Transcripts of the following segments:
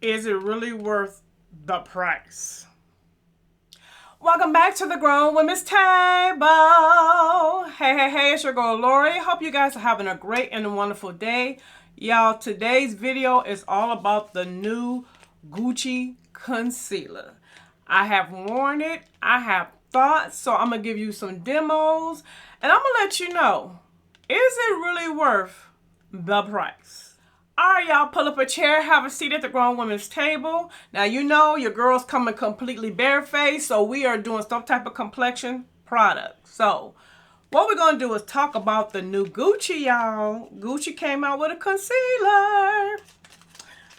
Is it really worth the price? Welcome back to the Grown Women's Table. Hey, it's your girl Lori. Hope you guys are having a great and wonderful day. Y'all, today's video is all about the new Gucci concealer. I have worn it. I have thoughts, so I'm going to give you some demos. And I'm going to let you know, is it really worth the price? Alright, y'all, pull up a chair, have a seat at the Grown Women's Table. Now, you know your girl's coming completely barefaced, so we are doing some type of complexion product. So, what we're going to do is talk about the new Gucci, y'all. Gucci came out with a concealer.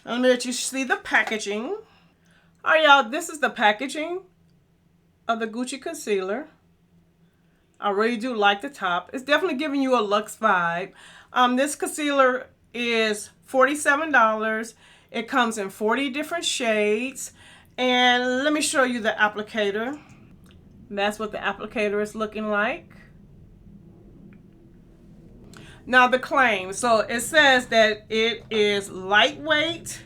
I'm going to let you see the packaging. Alright, y'all, this is the packaging of the Gucci concealer. I really do like the top. It's definitely giving you a luxe vibe. This concealer is $47. It comes in 40 different shades. And let me show you the applicator. That's what the applicator is looking like. Now the claim. So it says that it is lightweight,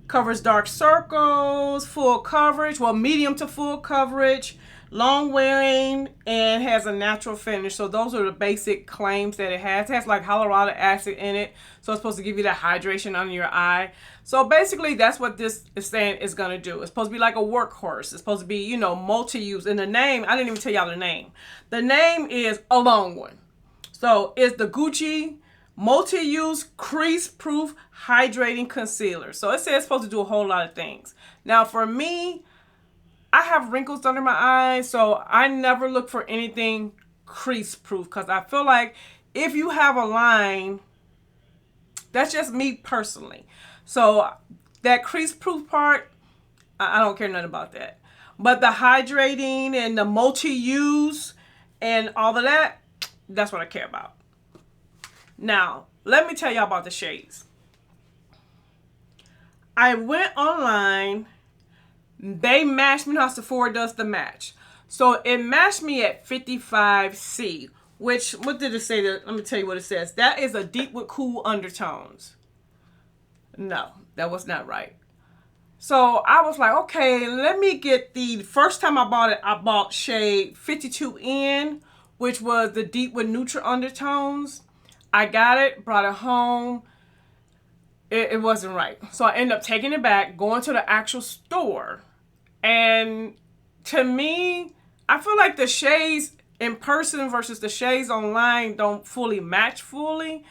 covers dark circles, full coverage, well, medium to full coverage, long wearing, and has a natural finish. So those are the basic claims that it has. It has like hyaluronic acid in it, so it's supposed to give you that hydration under your eye. So basically that's what this is saying it's going to do. It's supposed to be like a workhorse. It's supposed to be, you know, multi-use. And the name, I didn't even tell y'all the name. The name is a long one. So it's the Gucci multi-use crease-proof hydrating concealer. So it says it's supposed to do a whole lot of things. Now for me, I have wrinkles under my eyes, so I never look for anything crease-proof because I feel like if you have a line, that's just me personally. So that crease-proof part, I don't care nothing about that. But the hydrating and the multi-use and all of that, that's what I care about. Now, let me tell y'all about the shades. I went online. They matched me. You know how Sephora does the match. So it matched me at 55C, which, what did it say? Let me tell you what it says. That is a deep with cool undertones. No, that was not right. So I was like, okay, let me get the first time I bought it, I bought shade 52N, which was the deep with neutral undertones. I got it, brought it home. It wasn't right. So I ended up taking it back, going to the actual store. And to me, I feel like the shades in person versus the shades online don't fully match fully.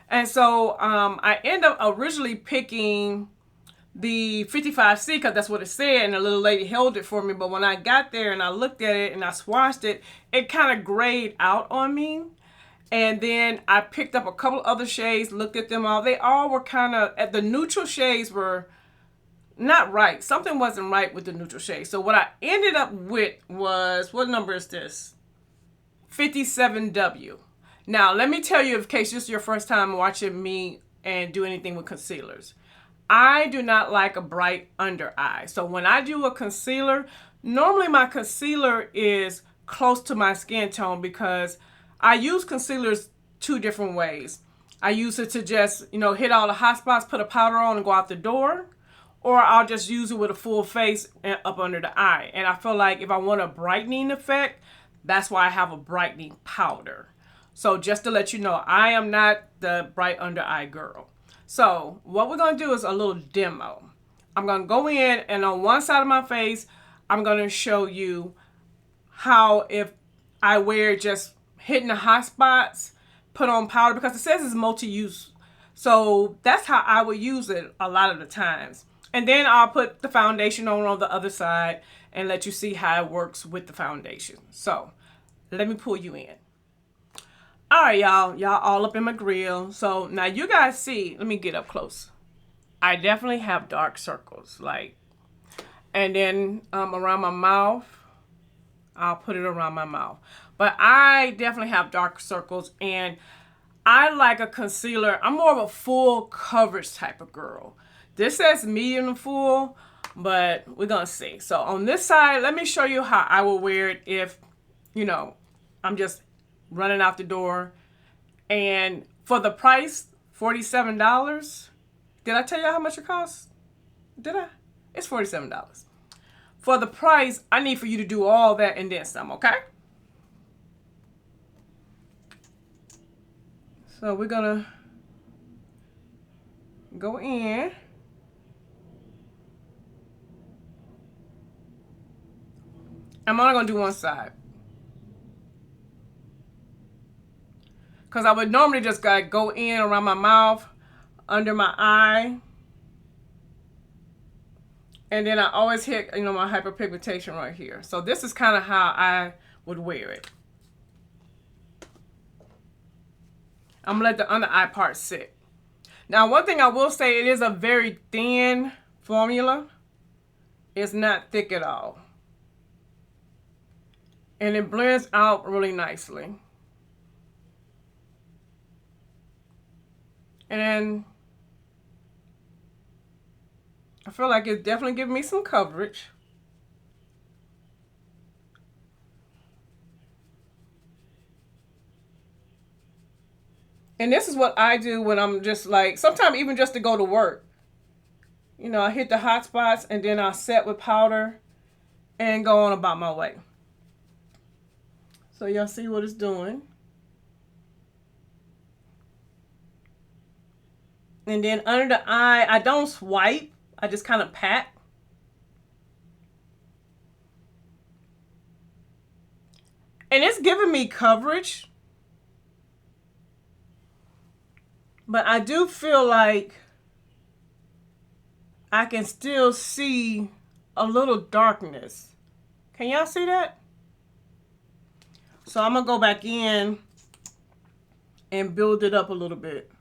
And so I ended up originally picking the 55C because that's what it said, and the little lady held it for me. But when I got there and I looked at it and I swatched it, it kind of grayed out on me. And then I picked up a couple other shades, looked at them all. They all were kind of, the neutral shades were not right. Something wasn't right with the neutral shades. So what I ended up with was, what number is this? 57W. Now, let me tell you, in case this is your first time watching me and do anything with concealers. I do not like a bright under eye. So when I do a concealer, normally my concealer is close to my skin tone because I use concealers two different ways. I use it to just, you know, hit all the hot spots, put a powder on and go out the door. Or I'll just use it with a full face and up under the eye. And I feel like if I want a brightening effect, that's why I have a brightening powder. So just to let you know, I am not the bright under eye girl. So what we're going to do is a little demo. I'm going to go in and on one side of my face, I'm going to show you how if I wear just hitting the hot spots, put on powder, because it says it's multi-use. So that's how I would use it a lot of the times. And then I'll put the foundation on the other side and let you see how it works with the foundation. So let me pull you in. All right, y'all all up in my grill. So now you guys see, let me get up close. I definitely have dark circles, like, and then around my mouth, I'll put it around my mouth. But I definitely have dark circles, and I like a concealer. I'm more of a full coverage type of girl. This says medium to full, but we're going to see. So on this side, let me show you how I will wear it if, you know, I'm just running out the door. And for the price, $47. Did I tell you how much it costs? Did I? It's $47. For the price, I need for you to do all that and then some, okay? So we're gonna go in. I'm only gonna do one side. Because I would normally just go in around my mouth, under my eye. And then I always hit, my hyperpigmentation right here. So this is kind of how I would wear it. I'm gonna let the under eye part sit. Now, one thing I will say, it is a very thin formula. It's not thick at all. And it blends out really nicely. And I feel like it's definitely giving me some coverage. And this is what I do when I'm just like, sometimes even just to go to work. I hit the hot spots and then I set with powder and go on about my way. So y'all see what it's doing. And then under the eye, I don't swipe. I just kind of pat. And it's giving me coverage. But I do feel like I can still see a little darkness. Can y'all see that? So I'm going to go back in and build it up a little bit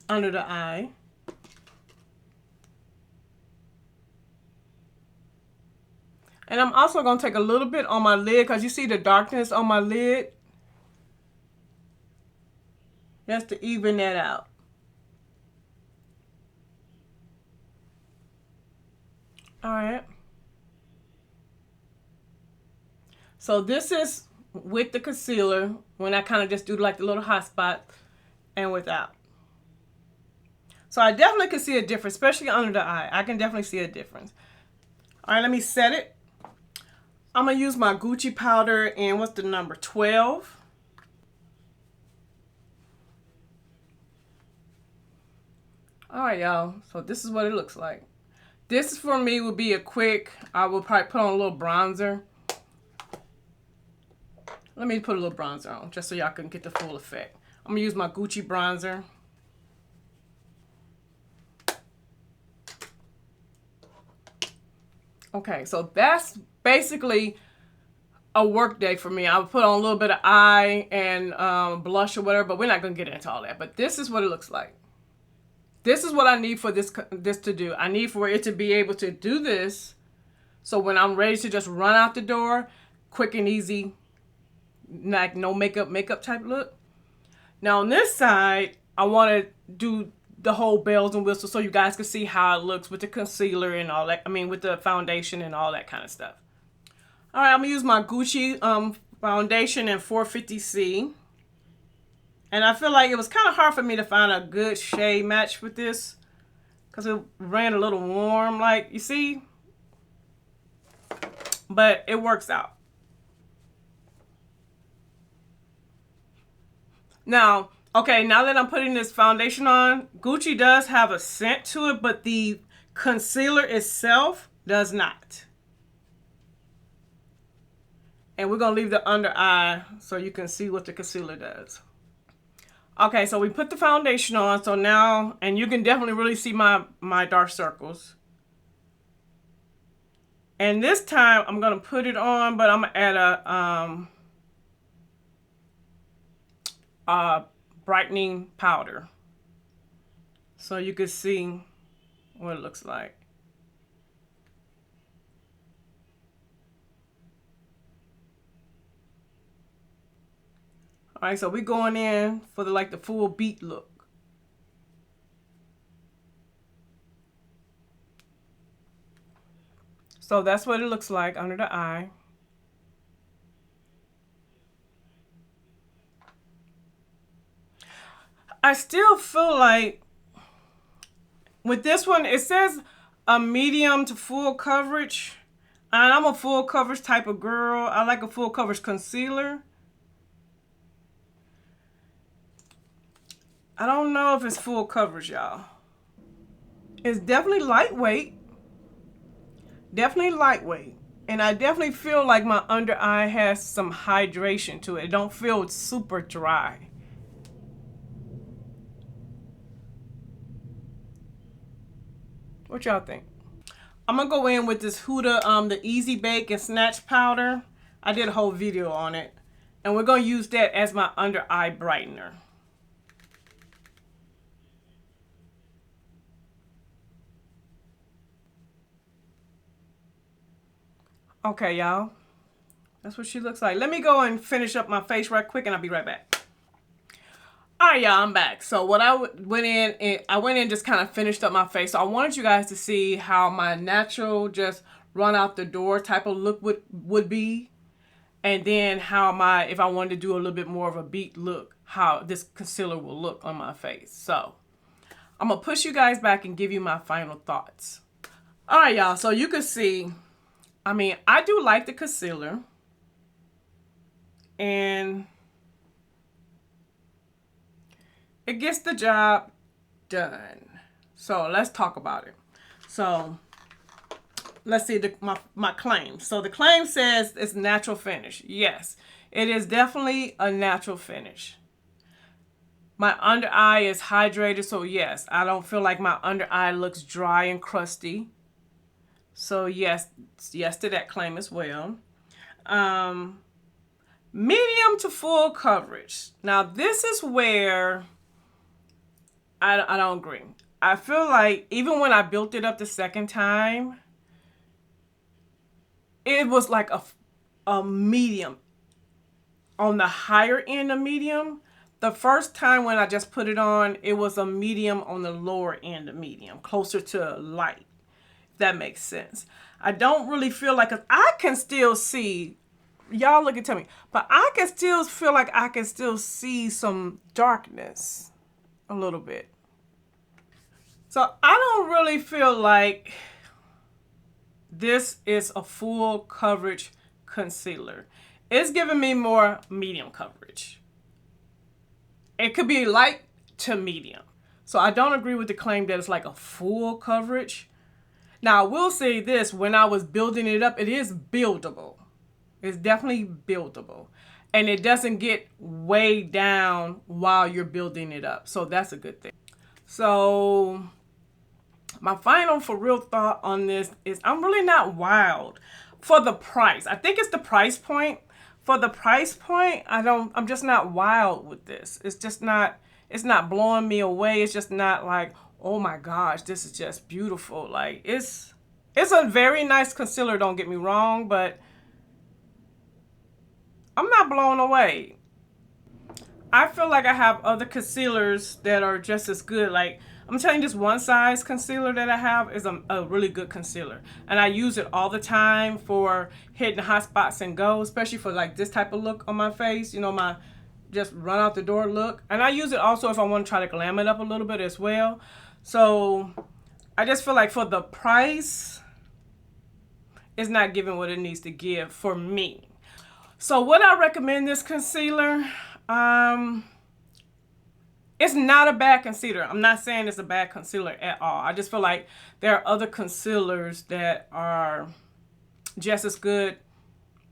under the eye. And I'm also going to take a little bit on my lid because you see the darkness on my lid. Just to even that out. All right. So this is with the concealer when I kind of just do like the little hot spot and without. So I definitely can see a difference, especially under the eye. I can definitely see a difference. All right, let me set it. I'm going to use my Gucci powder and what's the number? 12. All right, y'all. So this is what it looks like. This for me would be a quick, I will probably put on a little bronzer. Let me put a little bronzer on just so y'all can get the full effect. I'm going to use my Gucci bronzer. Okay, so that's basically a work day for me. I would put on a little bit of eye and blush or whatever, but we're not going to get into all that. But this is what it looks like. This is what I need for this to do. I need for it to be able to do this. So when I'm ready to just run out the door, quick and easy, like no makeup type look. Now on this side, I want to do the whole bells and whistles so you guys can see how it looks with the concealer and all that. I mean, with the foundation and all that kind of stuff. All right, I'm going to use my Gucci foundation in 450C. And I feel like it was kind of hard for me to find a good shade match with this because it ran a little warm, like, you see? But it works out. Now, okay, now that I'm putting this foundation on, Gucci does have a scent to it, but the concealer itself does not. And we're going to leave the under eye so you can see what the concealer does. Okay, so we put the foundation on, so now, and you can definitely really see my dark circles. And this time, I'm going to put it on, but I'm going to add a brightening powder. So you can see what it looks like. All right, so we're going in for the full beat look. So that's what it looks like under the eye. I still feel like With this one, it says a medium to full coverage. And I'm a full coverage type of girl. I like a full coverage concealer. I don't know if it's full coverage, y'all. It's definitely lightweight. Definitely lightweight. And I definitely feel like my under eye has some hydration to it. It don't feel super dry. What y'all think? I'm gonna go in with this Huda, the Easy Bake and Snatch Powder. I did a whole video on it. And we're gonna use that as my under eye brightener. Okay, y'all. That's what she looks like. Let me go and finish up my face right quick and I'll be right back. All right, y'all, I'm back. So what I went in and just kind of finished up my face. So I wanted you guys to see how my natural just run out the door type of look would be. And then how if I wanted to do a little bit more of a beat look, how this concealer will look on my face. So I'm going to push you guys back and give you my final thoughts. All right, y'all. So you can see, I mean, I do like the concealer. And it gets the job done. So let's talk about it. So let's see my claim. So the claim says it's natural finish. Yes, it is definitely a natural finish. My under eye is hydrated. So yes, I don't feel like my under eye looks dry and crusty. So yes to that claim as well. Medium to full coverage. Now this is where I don't agree. I feel like even when I built it up the second time, it was like a medium. On the higher end of medium. The first time when I just put it on, it was a medium on the lower end of medium, closer to light. If that makes sense. I don't really feel like, I can still see, y'all look and tell me, but I can still feel like I can still see some darkness a little bit. So I don't really feel like this is a full coverage concealer. It's giving me more medium coverage. It could be light to medium. So I don't agree with the claim that it's like a full coverage. Now I will say this, when I was building it up, it is buildable. It's definitely buildable. And it doesn't get way down while you're building it up. So that's a good thing. So my final for real thought on this is I'm really not wild for the price. I think it's the price point. For the price point, I'm just not wild with this. It's just not, it's not blowing me away. It's just not like, oh my gosh, this is just beautiful. Like it's a very nice concealer, don't get me wrong, but I'm not blown away. I feel like I have other concealers that are just as good. Like, I'm telling you, this one size concealer that I have is a really good concealer. And I use it all the time for hitting hot spots and go, especially for like this type of look on my face. You know, my just run out the door look. And I use it also if I want to try to glam it up a little bit as well. So I just feel like for the price, it's not giving what it needs to give for me. So would I recommend this concealer? It's not a bad concealer. I'm not saying it's a bad concealer at all. I just feel like there are other concealers that are just as good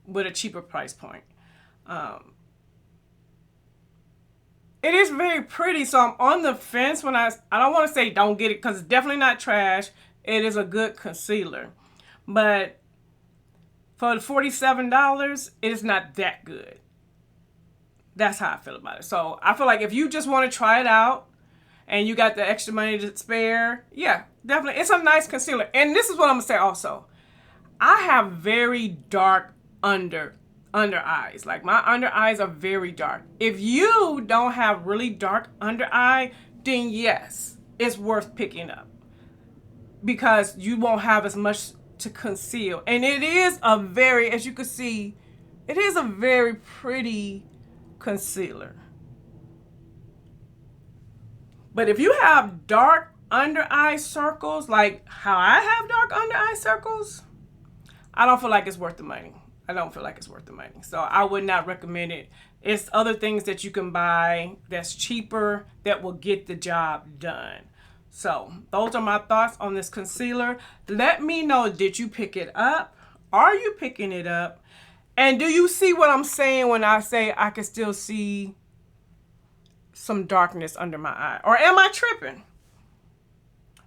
with a cheaper price point. It is very pretty, so I'm on the fence when I don't want to say don't get it because it's definitely not trash. It is a good concealer. But for $47, it is not that good. That's how I feel about it. So I feel like if you just want to try it out and you got the extra money to spare, yeah, definitely. It's a nice concealer. And this is what I'm going to say also. I have very dark under eyes. Like my under eyes are very dark. If you don't have really dark under eye, then yes, it's worth picking up. Because you won't have as much to conceal. And it is a very, as you can see, it is a very pretty concealer. But if you have dark under eye circles, like how I have dark under eye circles, I don't feel like it's worth the money. I don't feel like it's worth the money. So I would not recommend it. It's other things that you can buy that's cheaper that will get the job done. So those are my thoughts on this concealer. Let me know, did you pick it up? Are you picking it up? And do you see what I'm saying when I say I can still see some darkness under my eye? Or am I tripping?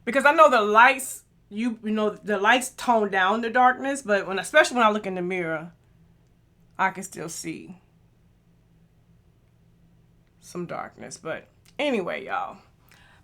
Because I know the lights, you know, the lights tone down the darkness, but especially when I look in the mirror, I can still see some darkness. But anyway, y'all,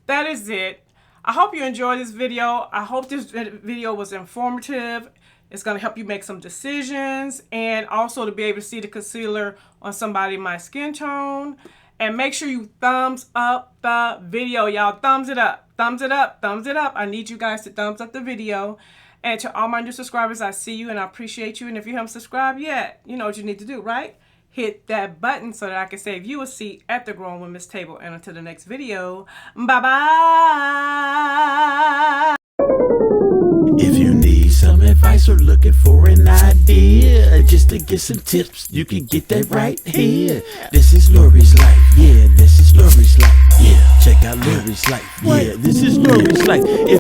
that is it. I hope you enjoyed this video. I hope this video was informative. It's going to help you make some decisions, and also to be able to see the concealer on somebody my skin tone. And make sure you thumbs up the video, y'all. Thumbs it up. Thumbs it up. Thumbs it up. I need you guys to thumbs up the video. And to all my new subscribers, I see you and I appreciate you. And if you haven't subscribed yet, you know what you need to do, right? Hit that button so that I can save you a seat at the Growing with Miss table. And until the next video, bye-bye. If you need some advice or looking for an idea, just to get some tips, you can get that right here. This is Lori's life, yeah, this is Lori's life, yeah. Check out Lori's life, yeah, this is Lori's life.